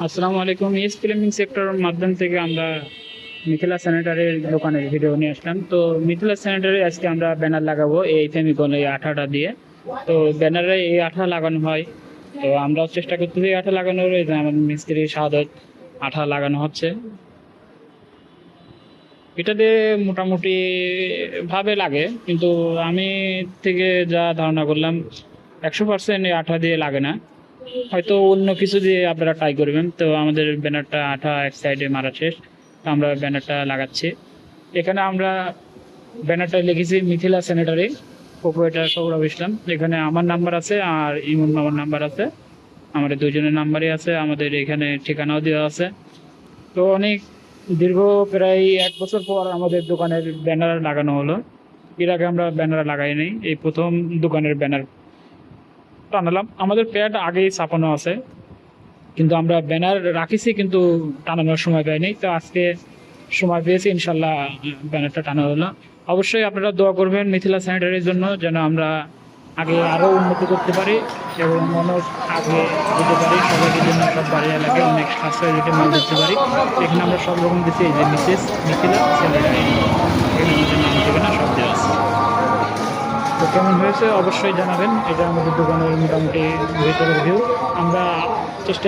আসসালামু আলাইকুম। ইস filming sector মাধ্যম থেকে আমরা মিথিলা স্যানিটারির দোকানের ভিডিও নিয়ে আসলাম। তো মিথিলা স্যানিটারি আজকে আমরা ব্যানার লাগাবো এই ফেমিকল এই আঠাটা দিয়ে। তো ব্যানারে এই আঠা লাগানো হয়। তো আমরা চেষ্টা করতেছি এই আঠা লাগানোর, এই যে আমাদের মিস্ত্রি শাহাদত আঠা লাগানো হচ্ছে। এটা দিয়ে মোটামুটি ভাবে লাগে, কিন্তু আমি থেকে যা ধারণা করলাম 100% এই আঠা দিয়ে লাগে না। হয়তো অন্য কিছু দিয়ে আপনারা ট্রাই করবেন। তো আমাদের ব্যানারটা আঠা এক সাইডে মারা শেষ, তো আমরা ব্যানারটা লাগাচ্ছি। এখানে আমরা ব্যানারটা লিখেছি মিথিলা স্যানিটারি, প্রোপ্রাইটার সৌরভ ইসলাম। এখানে আমার নাম্বার আছে আর ইমন মামার নাম্বার আছে, আমাদের দুজনের নাম্বারই আছে। আমাদের এখানে ঠিকানাও দেওয়া আছে। তো অনেক দীর্ঘ প্রায় 1 বছর পর আমাদের দোকানের ব্যানার লাগানো হলো। এর আগে আমরা ব্যানার লাগাইনি, এই প্রথম দোকানের ব্যানার টানালাম। আমাদের প্যাড আগেই ছাপানো আছে, কিন্তু আমরা ব্যানার রাখিছি কিন্তু টানানোর সময় পাইনি। তো আজকে সময় পেয়েছি, ইনশাল্লাহ ব্যানারটা টানা হলো। অবশ্যই আপনারা দোয়া করবেন মিথিলা স্যানিটারির জন্য, যেন আমরা আগে আরও উন্নতি করতে পারি এবং অনেক আগে যেতে পারি। সবাইকে জন্য সব বাড়ি এলাকায় অনেক সাশ্রয় রেটে মাল দিতে পারি। এখানে আমরা সব রকম দিচ্ছি, এই যে মিসেস মিথিলা স্যানিটারি, এখানে আমাদের নাম ঠিকানা সব দেওয়া আছে। তো কেমন হয়েছে অবশ্যই জানাবেন। এটা আমাদের দোকানের মোটামুটি ভেতরের ভিউ। আমরা চেষ্টা